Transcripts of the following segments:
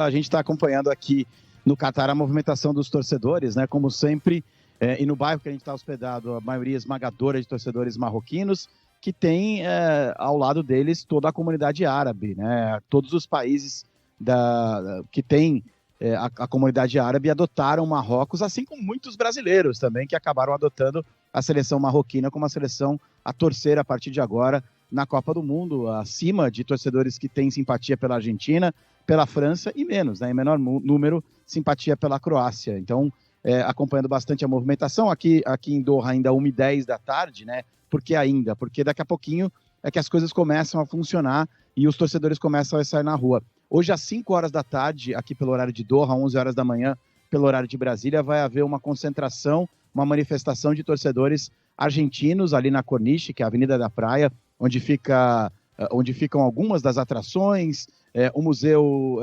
A gente está acompanhando aqui no Catar a movimentação dos torcedores, né? Como sempre, e no bairro que a gente está hospedado, a maioria esmagadora de torcedores marroquinos, que tem ao lado deles toda a comunidade árabe, né? Todos os países que têm a comunidade árabe adotaram Marrocos, assim como muitos brasileiros também, que acabaram adotando a seleção marroquina como a seleção a torcer a partir de agora na Copa do Mundo, acima de torcedores que têm simpatia pela Argentina, pela França e menos, né, em menor número, simpatia pela Croácia. Então, acompanhando bastante a movimentação, aqui em Doha ainda 1h10 da tarde, né? Por que ainda? Porque daqui a pouquinho é que as coisas começam a funcionar e os torcedores começam a sair na rua. Hoje, às 5 horas da tarde, aqui pelo horário de Doha, 11 horas da manhã, pelo horário de Brasília, vai haver uma concentração, uma manifestação de torcedores argentinos ali na Corniche, que é a Avenida da Praia, onde ficam algumas das atrações, o Museu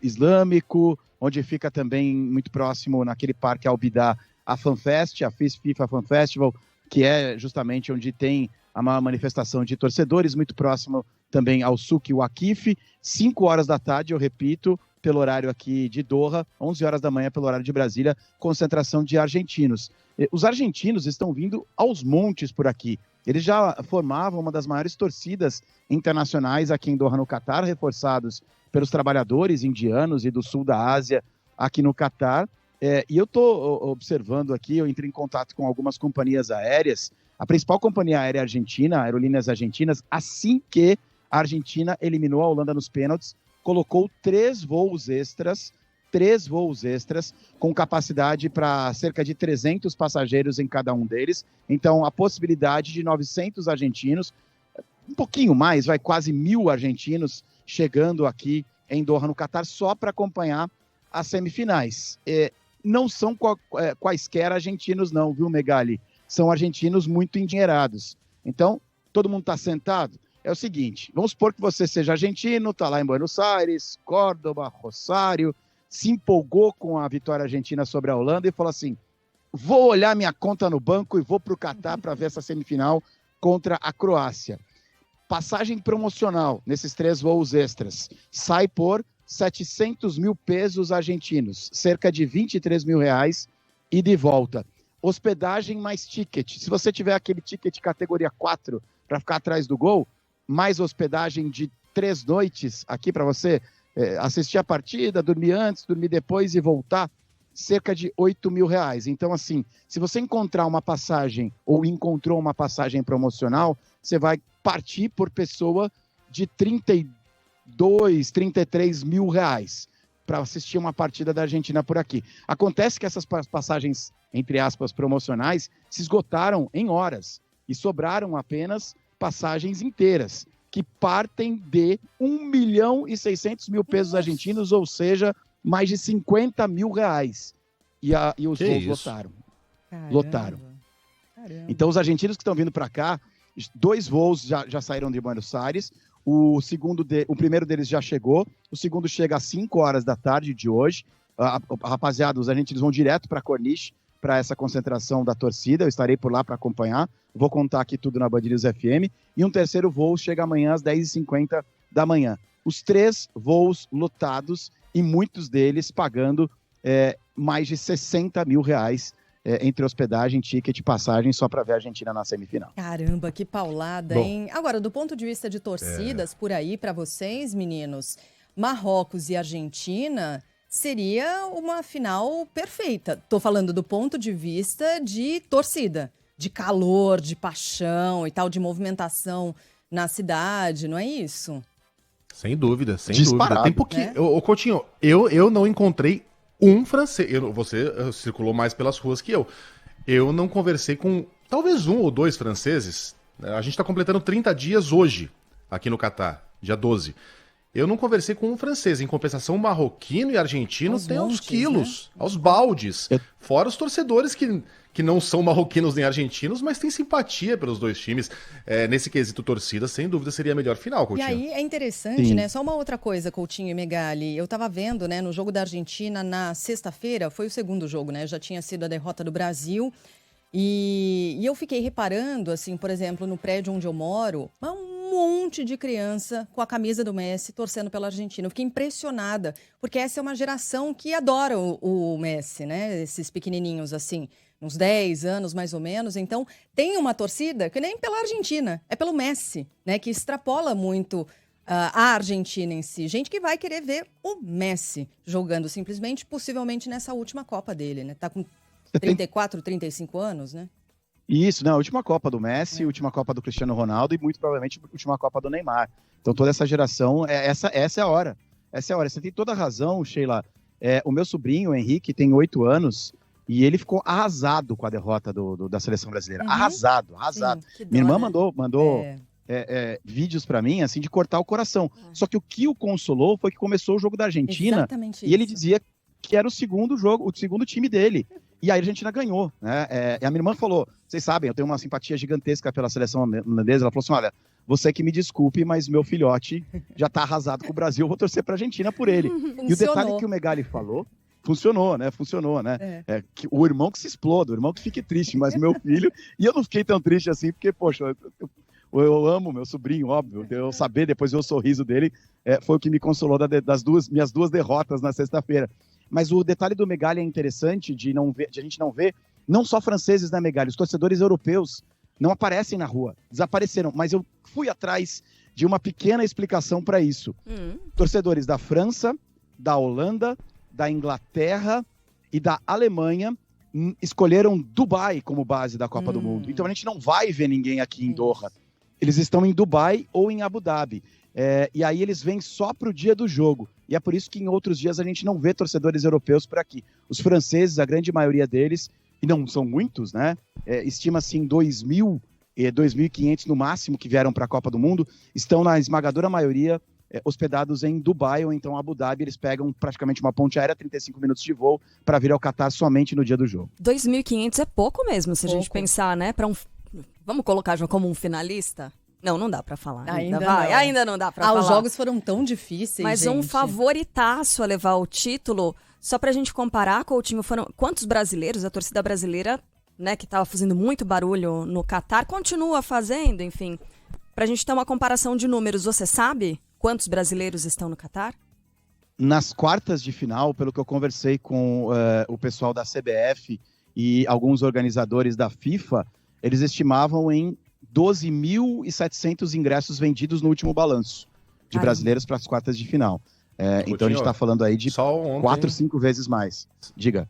Islâmico, onde fica também muito próximo, naquele parque Al-Bidá, a FanFest, a FIFA Fan Festival, que é justamente onde tem uma manifestação de torcedores, muito próximo também ao Souk Waqif, 5 horas da tarde, eu repito, pelo horário aqui de Doha, 11 horas da manhã pelo horário de Brasília, concentração de argentinos. Os argentinos estão vindo aos montes por aqui. Eles já formavam uma das maiores torcidas internacionais aqui em Doha, no Catar, reforçados pelos trabalhadores indianos e do sul da Ásia aqui no Catar. E eu estou observando aqui, eu entrei em contato com algumas companhias aéreas. A principal companhia aérea argentina, Aerolíneas Argentinas, assim que a Argentina eliminou a Holanda nos pênaltis, colocou 3 voos extras, com capacidade para cerca de 300 passageiros em cada um deles. Então, a possibilidade de 900 argentinos, um pouquinho mais, quase 1.000 argentinos chegando aqui em Doha, no Catar, só para acompanhar as semifinais. Não são quaisquer argentinos não, viu, Megali? São argentinos muito endinheirados. Então, todo mundo está sentado? É o seguinte, vamos supor que você seja argentino, está lá em Buenos Aires, Córdoba, Rosário, se empolgou com a vitória argentina sobre a Holanda e falou assim, vou olhar minha conta no banco e vou para o Catar para ver essa semifinal contra a Croácia. Passagem promocional nesses 3 voos extras sai por 700 mil pesos argentinos, cerca de 23 mil reais, e de volta. Hospedagem mais ticket. Se você tiver aquele ticket categoria 4 para ficar atrás do gol, mais hospedagem de 3 noites aqui para você assistir a partida, dormir antes, dormir depois e voltar, cerca de 8 mil reais. Então, assim, se você encontrar uma passagem ou encontrou uma passagem promocional, você vai partir por pessoa de 32, 33 mil reais para assistir uma partida da Argentina por aqui. Acontece que essas passagens, entre aspas, promocionais, se esgotaram em horas e sobraram apenas passagens inteiras, que partem de 1.600.000 pesos argentinos, ou seja, mais de 50 mil reais. E os voos lotaram. Lotaram. Caramba. Então, os argentinos que estão vindo para cá, 2 voos já saíram de Buenos Aires, o primeiro deles já chegou, o segundo chega às 5 horas da tarde de hoje. Rapaziada, os argentinos vão direto para Corniche, para essa concentração da torcida, eu estarei por lá para acompanhar, vou contar aqui tudo na Band News FM, e um terceiro voo chega amanhã às 10h50 da manhã. Os 3 voos lotados e muitos deles pagando mais de 60 mil reais entre hospedagem, ticket e passagem só para ver a Argentina na semifinal. Caramba, que paulada, hein? Agora, do ponto de vista de torcidas, por aí, para vocês, meninos, Marrocos e Argentina seria uma final perfeita. Tô falando do ponto de vista de torcida, de calor, de paixão e tal, de movimentação na cidade, não é isso? Sem dúvida, sem Disparado, dúvida. Tem pouquinho. Ô, Coutinho, eu não encontrei um francês. Você circulou mais pelas ruas que eu. Eu não conversei com talvez 1 ou 2 franceses. A gente está completando 30 dias hoje, aqui no Catar, dia 12. Eu não conversei com um francês. Em compensação, marroquino e argentino tem aos quilos, né? Aos baldes. Fora os torcedores que não são marroquinos nem argentinos, mas têm simpatia pelos 2 times. Nesse quesito torcida, sem dúvida, seria a melhor final, Coutinho. E aí é interessante, né? Só uma outra coisa, Coutinho e Megali. Eu tava vendo, né, no jogo da Argentina na sexta-feira, foi o segundo jogo, né? Já tinha sido a derrota do Brasil. E eu fiquei reparando, assim, por exemplo, no prédio onde eu moro, um monte de criança com a camisa do Messi torcendo pela Argentina. Eu fiquei impressionada, porque essa é uma geração que adora o Messi, né? Esses pequenininhos assim, uns 10 anos mais ou menos. Então, tem uma torcida que nem pela Argentina, é pelo Messi, né? Que extrapola muito a Argentina em si. Gente que vai querer ver o Messi jogando simplesmente, possivelmente nessa última Copa dele, né? Tá com 34, 35 anos, né? Isso, né? A última Copa do Messi, a última Copa do Cristiano Ronaldo e muito provavelmente a última Copa do Neymar. Então toda essa geração, essa é a hora. Essa é a hora. Você tem toda a razão, Sheila. O meu sobrinho, o Henrique, tem 8 anos e ele ficou arrasado com a derrota da seleção brasileira. Uhum. Arrasado. Sim, Minha irmã mandou vídeos pra mim, assim, de cortar o coração. Só que o que o consolou foi que começou o jogo da Argentina. Exatamente e ele isso. dizia que era o segundo jogo, o segundo time dele. E aí a Argentina ganhou, né? E a minha irmã falou, vocês sabem, eu tenho uma simpatia gigantesca pela seleção holandesa. Ela falou assim, olha, você que me desculpe, mas meu filhote já tá arrasado com o Brasil, eu vou torcer pra Argentina por ele. E o detalhe que o Megali falou, funcionou, né? Que o irmão que se exploda, o irmão que fique triste, mas meu filho... E eu não fiquei tão triste assim, porque, poxa, eu amo meu sobrinho, óbvio. Eu saber depois ver o sorriso dele foi o que me consolou das minhas duas derrotas na sexta-feira. Mas o detalhe do Megali é interessante de a gente não ver, não só franceses na Megali, os torcedores europeus não aparecem na rua, desapareceram. Mas eu fui atrás de uma pequena explicação para isso. Torcedores da França, da Holanda, da Inglaterra e da Alemanha escolheram Dubai como base da Copa do Mundo. Então a gente não vai ver ninguém aqui em Doha. Eles estão em Dubai ou em Abu Dhabi. E aí eles vêm só para o dia do jogo. E é por isso que em outros dias a gente não vê torcedores europeus por aqui. Os franceses, a grande maioria deles, e não são muitos, né? Estima-se em 2.000, 2.500 no máximo que vieram para a Copa do Mundo, estão na esmagadora maioria hospedados em Dubai ou então Abu Dhabi. Eles pegam praticamente uma ponte aérea, 35 minutos de voo, para vir ao Catar somente no dia do jogo. 2.500 é pouco mesmo, se a gente pensar, né? Vamos colocar como um finalista? Não dá pra falar. Ainda não dá pra falar. Os jogos foram tão difíceis, Mas gente. um favoritaço a levar o título, só pra gente comparar, Coutinho, foram quantos brasileiros, a torcida brasileira, né, que tava fazendo muito barulho no Catar, continua fazendo, enfim. Pra gente ter uma comparação de números, você sabe quantos brasileiros estão no Catar? Nas quartas de final, pelo que eu conversei com o pessoal da CBF e alguns organizadores da FIFA, eles estimavam em 12.700 ingressos vendidos no último balanço de brasileiros para as quartas de final. Então a gente está falando aí de 4, 5 vezes mais. Diga.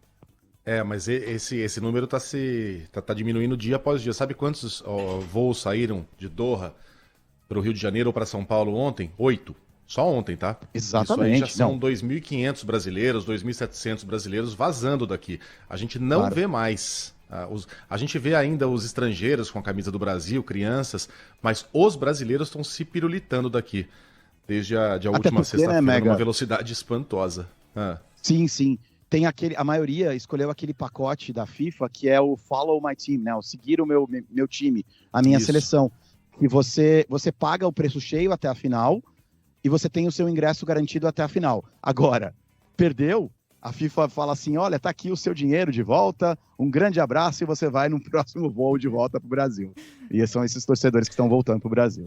Mas esse número tá diminuindo dia após dia. Sabe quantos voos saíram de Doha para o Rio de Janeiro ou para São Paulo ontem? 8. Só ontem, tá? Exatamente. Isso aí já são 2.500 brasileiros, 2.700 brasileiros vazando daqui. A gente não vê mais. A gente vê ainda os estrangeiros com a camisa do Brasil, crianças, mas os brasileiros estão se pirulitando daqui desde a última sexta-feira, numa velocidade espantosa. Sim. Tem a maioria escolheu aquele pacote da FIFA que é o Follow My Team, né? O seguir o meu time, a minha seleção. E você paga o preço cheio até a final e você tem o seu ingresso garantido até a final. Agora, perdeu? A FIFA fala assim, olha, tá aqui o seu dinheiro de volta, um grande abraço e você vai no próximo voo de volta pro Brasil. E são esses torcedores que estão voltando pro Brasil.